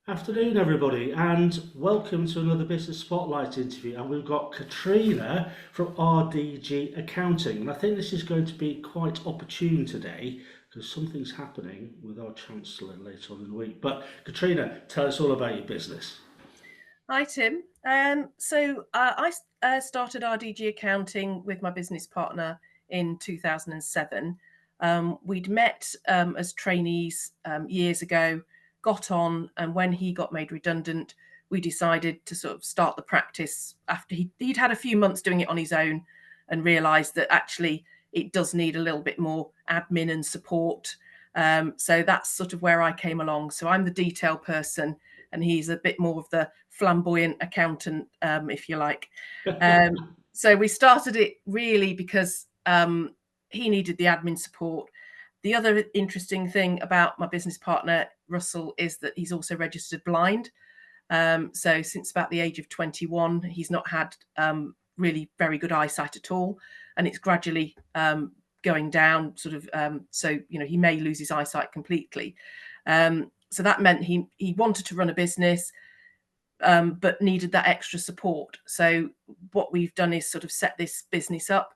Afternoon, everybody, and welcome to another Business Spotlight interview. And we've got Katrina from RDG Accounting. And I think this is going to be quite opportune today because something's happening with our Chancellor later on in the week. But Katrina, tell us all about your business. Hi, Tim. I started RDG Accounting with my business partner in 2007. We'd met as trainees years ago, got on, and when he got made redundant, we decided to sort of start the practice after he'd had a few months doing it on his own and realised that actually it does need a little bit more admin and support. So that's sort of where I came along. So I'm the detail person and he's a bit more of the flamboyant accountant, if you like. So we started it really because he needed the admin support. The other interesting thing about my business partner, Russell, is that he's also registered blind. So since about the age of 21, he's not had really very good eyesight at all. And it's gradually going down sort of, so, he may lose his eyesight completely. So that meant he wanted to run a business, but needed that extra support. So what we've done is sort of set this business up,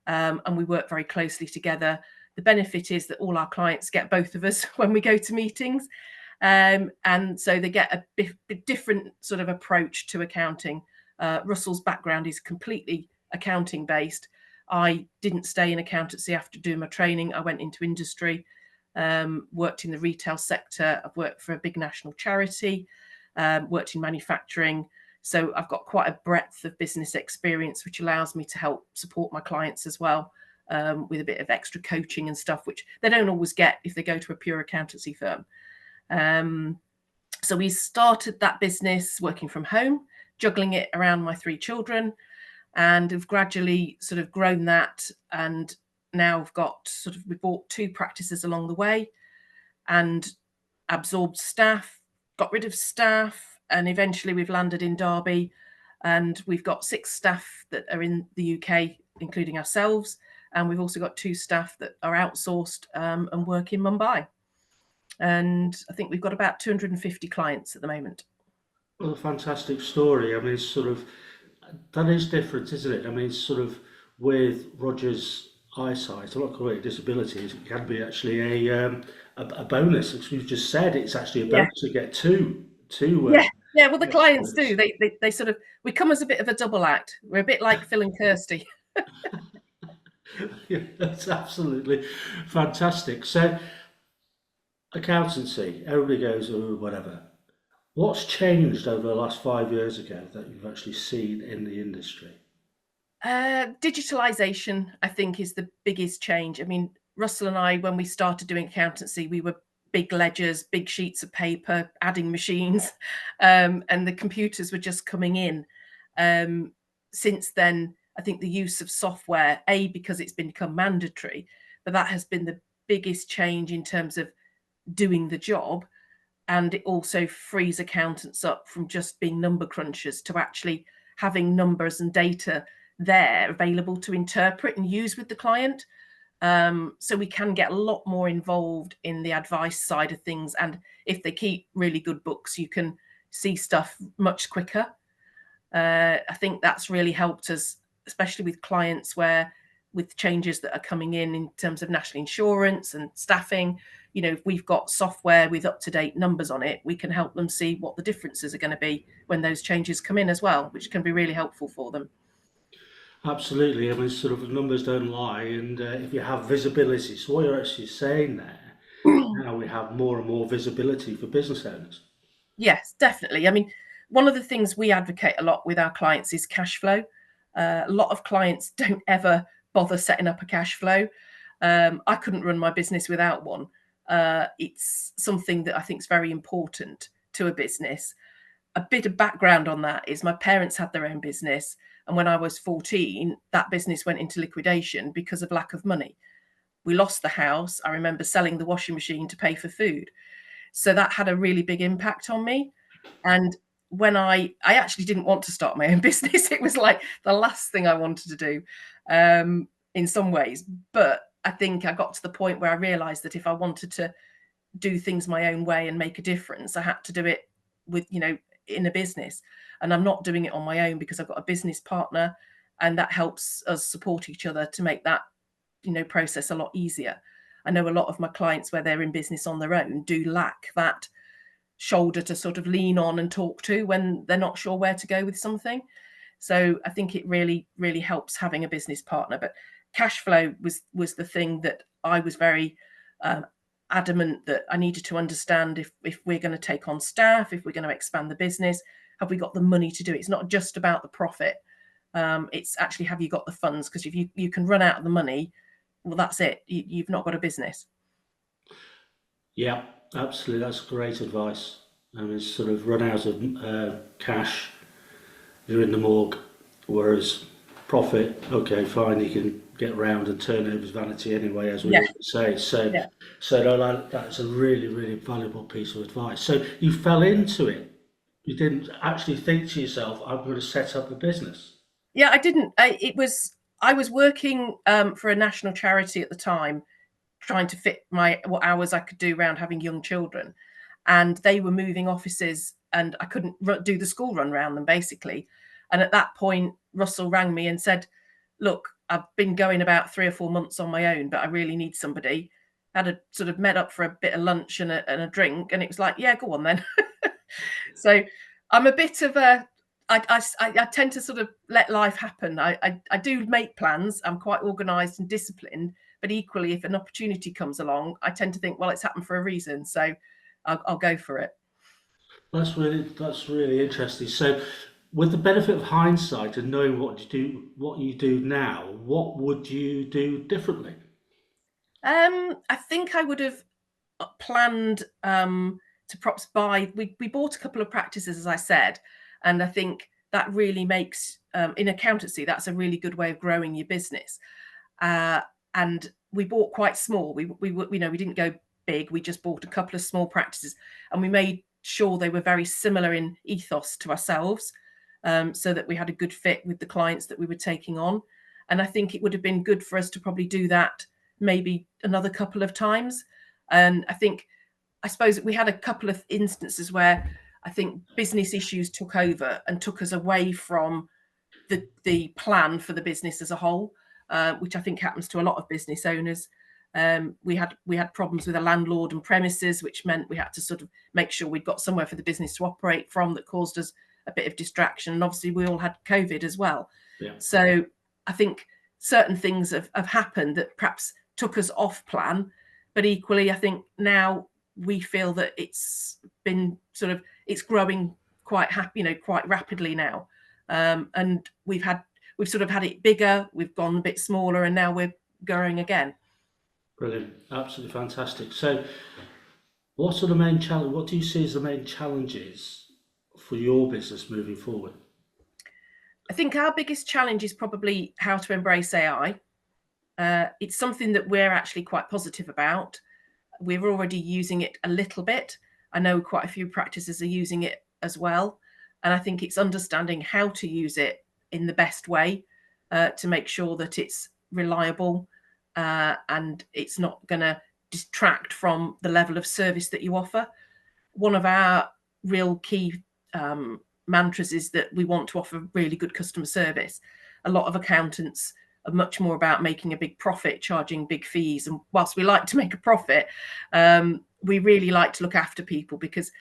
and we work very closely together. The benefit is that all our clients get both of us when we go to meetings. And so they get a different sort of approach to accounting. Russell's background is completely accounting based. I didn't stay in accountancy after doing my training. I went into industry, worked in the retail sector. I've worked for a big national charity, worked in manufacturing. So I've got quite a breadth of business experience, which allows me to help support my clients as well, with a bit of extra coaching and stuff, which they don't always get if they go to a pure accountancy firm. So we started that business working from home, juggling it around my 3 children, and have gradually sort of grown that. And now we bought 2 practices along the way and absorbed staff, got rid of staff, and eventually we've landed in Derby, and we've got 6 staff that are in the UK, including ourselves. And we've also got 2 staff that are outsourced and work in Mumbai. And I think we've got about 250 clients at the moment. Well, a fantastic story. I mean, that is different, isn't it? I mean, it's sort of with Roger's eyesight, I'm not calling it disability, it can be actually a bonus. As we've just said, it's actually a Yeah. bonus to get two Yeah. Yeah. Well, the clients experts. do. They sort of, we come as a bit of a double act. We're a bit like Phil and Kirsty. Yeah, that's absolutely fantastic. So, accountancy, everybody goes, oh, whatever. What's changed over the last 5 years ago that you've actually seen in the industry? Digitalization, I think, is the biggest change. I mean, Russell and I, when we started doing accountancy, we were big ledgers, big sheets of paper, adding machines, and the computers were just coming in. Since then, I think the use of software, because it's become mandatory, but that has been the biggest change in terms of doing the job. And it also frees accountants up from just being number crunchers to actually having numbers and data there available to interpret and use with the client. So we can get a lot more involved in the advice side of things. And if they keep really good books, you can see stuff much quicker. I think that's really helped us, especially with clients with changes that are coming in terms of national insurance and staffing. If we've got software with up-to-date numbers on it, we can help them see what the differences are going to be when those changes come in as well, which can be really helpful for them. Absolutely. I mean, sort of numbers don't lie, and if you have visibility, so what you're actually saying there, now we have more and more visibility for business owners. Yes, definitely. I mean, one of the things we advocate a lot with our clients is cash flow. A lot of clients don't ever bother setting up a cash flow. I couldn't run my business without one. It's something that I think is very important to a business. A bit of background on that is my parents had their own business. And when I was 14, that business went into liquidation because of lack of money. We lost the house. I remember selling the washing machine to pay for food. So that had a really big impact on me. And when I actually didn't want to start my own business, it was like the last thing I wanted to do, in some ways. But I think I got to the point where I realized that if I wanted to do things my own way and make a difference, I had to do it with, in a business, and I'm not doing it on my own because I've got a business partner, and that helps us support each other to make that, process a lot easier. I know a lot of my clients, where they're in business on their own, do lack that shoulder to sort of lean on and talk to when they're not sure where to go with something. So I think it really, really helps having a business partner. But cash flow was the thing that I was very adamant that I needed to understand. If we're going to take on staff, if we're going to expand the business, have we got the money to do it? It's not just about the profit. It's actually, have you got the funds? Because if you can run out of the money, well, that's it. You've not got a business. Yeah, absolutely. That's great advice. I mean, sort of run out of cash, you're in the morgue, whereas profit, okay, fine, you can get round, and turnover's vanity anyway, as we Yeah. always say. So, Yeah. no, that's a really, really valuable piece of advice. So you fell into it. You didn't actually think to yourself, I'm going to set up a business. Yeah, I didn't. I was working for a national charity at the time, trying to fit what hours I could do around having young children, and they were moving offices, and I couldn't do the school run around them, basically. And at that point, Russell rang me and said, "Look, I've been going about 3 or 4 months on my own, but I really need somebody." Had a sort of met up for a bit of lunch and a drink, and it was like, "Yeah, go on then." So I'm a bit of a I tend to sort of let life happen. I do make plans. I'm quite organised and disciplined, but equally, if an opportunity comes along, I tend to think, well, it's happened for a reason, so I'll go for it. That's really interesting. So, with the benefit of hindsight and knowing what you do now, what would you do differently? I think I would have planned to perhaps buy. We bought a couple of practices, as I said, and I think that really makes in accountancy, that's a really good way of growing your business. Uh, and we bought quite small. We didn't go big. We just bought a couple of small practices, and we made sure they were very similar in ethos to ourselves, so that we had a good fit with the clients that we were taking on. And I think it would have been good for us to probably do that maybe another couple of times. And I suppose we had a couple of instances where I think business issues took over and took us away from the plan for the business as a whole, which I think happens to a lot of business owners. We had problems with a landlord and premises, which meant we had to sort of make sure we'd got somewhere for the business to operate from, that caused us a bit of distraction. And obviously we all had COVID as well. Yeah. So I think certain things have happened that perhaps took us off plan, but equally I think now we feel that it's growing quite quite rapidly now. And we've sort of had it bigger, we've gone a bit smaller, and now we're growing again. Brilliant, absolutely fantastic. So, what are the main challenge? What do you see as the main challenges for your business moving forward? I think our biggest challenge is probably how to embrace AI. It's something that we're actually quite positive about. We're already using it a little bit. I know quite a few practices are using it as well. And I think it's understanding how to use it in the best way, to make sure that it's reliable, and it's not going to distract from the level of service that you offer. One of our real key mantras is that we want to offer really good customer service. A lot of accountants are much more about making a big profit, charging big fees. And whilst we like to make a profit, we really like to look after people, because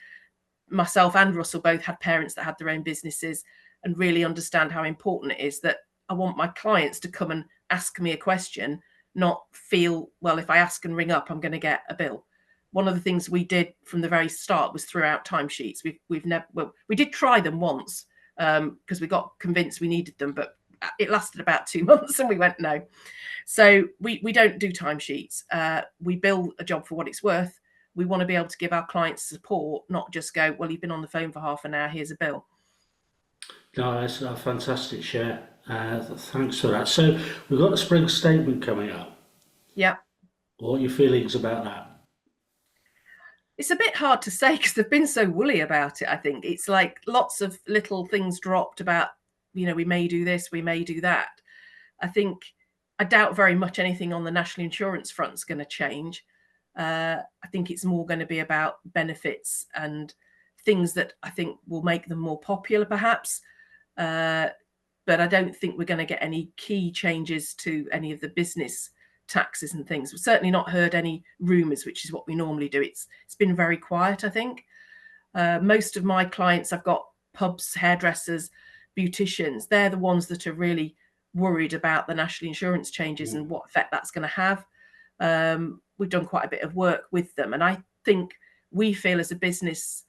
myself and Russell both had parents that had their own businesses, and really understand how important it is that I want my clients to come and ask me a question, not feel, well, if I ask and ring up, I'm going to get a bill. One of the things we did from the very start was throw out timesheets. We did try them once, because we got convinced we needed them, but it lasted about 2 months and we went no. So we don't do timesheets. We bill a job for what it's worth. We want to be able to give our clients support, not just go, well, you've been on the phone for half an hour, here's a bill. No, that's a fantastic share. Thanks for that. So, we've got the spring statement coming up. Yeah. What are your feelings about that? It's a bit hard to say because they've been so woolly about it. I think it's like lots of little things dropped about, we may do this, we may do that. I doubt very much anything on the national insurance front is going to change. I think it's more going to be about benefits and things that I think will make them more popular, perhaps. But I don't think we're going to get any key changes to any of the business taxes and things. We've certainly not heard any rumours, which is what we normally do. It's been very quiet, I think. Most of my clients, I've got pubs, hairdressers, beauticians. They're the ones that are really worried about the national insurance changes and what effect that's going to have. We've done quite a bit of work with them, and I think we feel as a business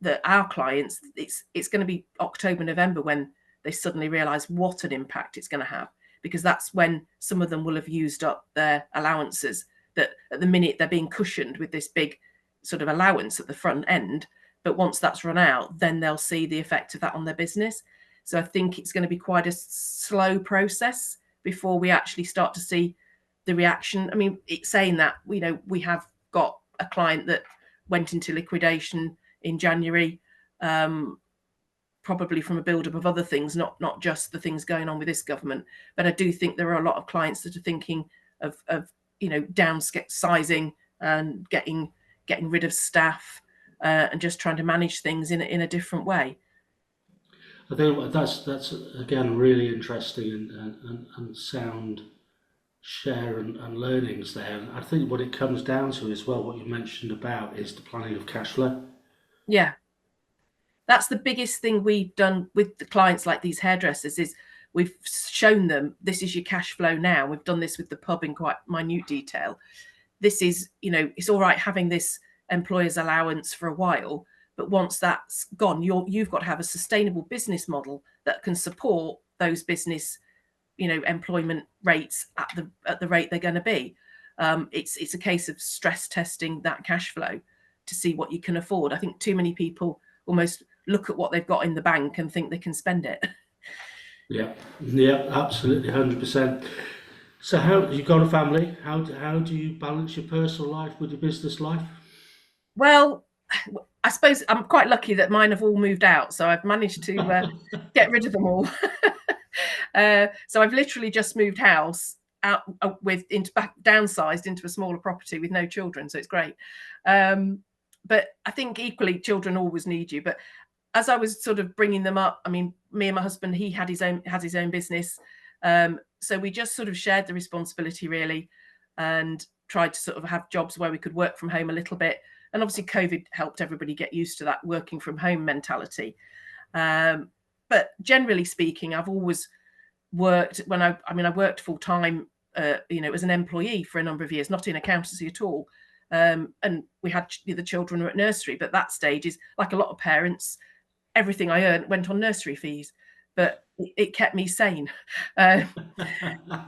that our clients, it's going to be October, November when they suddenly realise what an impact it's going to have, because that's when some of them will have used up their allowances, that at the minute they're being cushioned with this big sort of allowance at the front end. But once that's run out, then they'll see the effect of that on their business. So I think it's going to be quite a slow process before we actually start to see the reaction. I mean, it's saying that, we have got a client that went into liquidation in January, probably from a build-up of other things, not just the things going on with this government. But I do think there are a lot of clients that are thinking of downsizing and getting rid of staff, and just trying to manage things in a different way. I think that's again really interesting and sound share and learnings there. And I think what it comes down to as well, what you mentioned about, is the planning of cash flow. Yeah. That's the biggest thing we've done with the clients like these hairdressers, is we've shown them, this is your cash flow now. We've done this with the pub in quite minute detail. This is, it's all right having this employer's allowance for a while, but once that's gone, you've got to have a sustainable business model that can support those business, employment rates at the rate they're going to be. It's a case of stress testing that cash flow to see what you can afford. I think too many people almost look at what they've got in the bank and think they can spend it. Yeah, absolutely, 100%. So, how you've got a family? How do you balance your personal life with your business life? Well, I suppose I'm quite lucky that mine have all moved out, so I've managed to get rid of them all. So I've literally just moved house out downsized into a smaller property with no children, so it's great. But I think equally, children always need you. But as I was sort of bringing them up, I mean, me and my husband, he has his own business, so we just sort of shared the responsibility really, and tried to sort of have jobs where we could work from home a little bit. And obviously, COVID helped everybody get used to that working from home mentality. But generally speaking, I've always worked I worked full time, as an employee for a number of years, not in accountancy at all. And we had the children were at nursery, but that stage is like a lot of parents. Everything I earned went on nursery fees, but it kept me sane.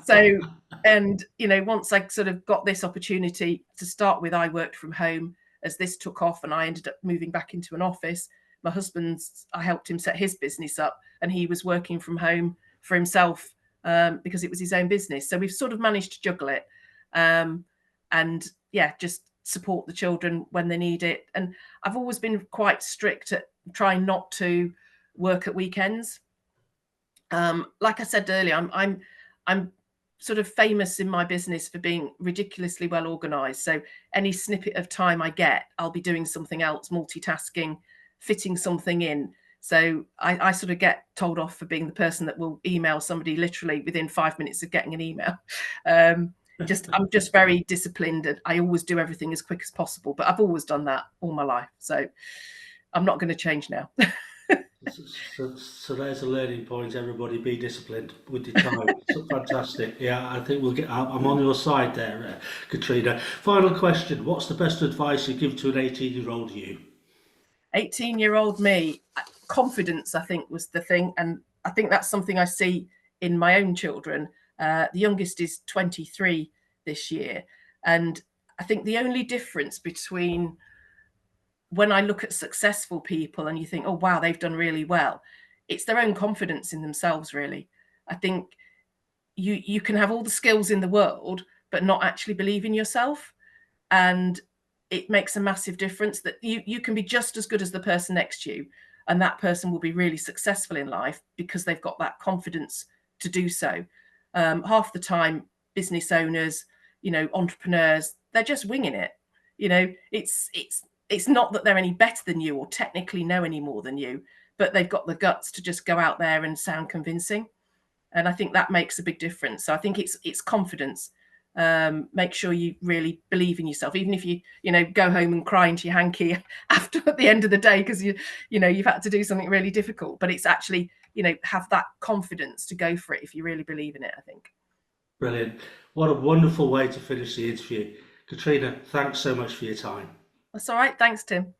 So, and once I sort of got this opportunity to start with, I worked from home. As this took off and I ended up moving back into an office, my husband's, I helped him set his business up, and he was working from home for himself, because it was his own business. So we've sort of managed to juggle it, and just support the children when they need it. And I've always been quite strict at trying not to work at weekends. Like I said earlier, I'm sort of famous in my business for being ridiculously well organized. So any snippet of time I get, I'll be doing something else, multitasking, fitting something in. So I sort of get told off for being the person that will email somebody literally within 5 minutes of getting an email. I'm just very disciplined, and I always do everything as quick as possible. But I've always done that all my life, so I'm not going to change now. So there's a learning point. Everybody, be disciplined with your time. So fantastic. Yeah, I think I'm on your side there, Katrina. Final question: what's the best advice you give to an 18-year-old you? 18-year-old me, confidence, I think, was the thing, and I think that's something I see in my own children. The youngest is 23 this year, and I think the only difference between when I look at successful people and you think, oh, wow, they've done really well, it's their own confidence in themselves, really. I think you can have all the skills in the world, but not actually believe in yourself. And it makes a massive difference that you can be just as good as the person next to you, and that person will be really successful in life because they've got that confidence to do so. Half the time, business owners, entrepreneurs, they're just winging it. It's it's not that they're any better than you or technically know any more than you, but they've got the guts to just go out there and sound convincing. And I think that makes a big difference. So I think it's confidence. Make sure you really believe in yourself, even if you go home and cry into your hanky after at the end of the day because you've had to do something really difficult. But it's actually have that confidence to go for it if you really believe in it, I think. Brilliant. What a wonderful way to finish the interview. Katrina, thanks so much for your time. That's all right. Thanks, Tim.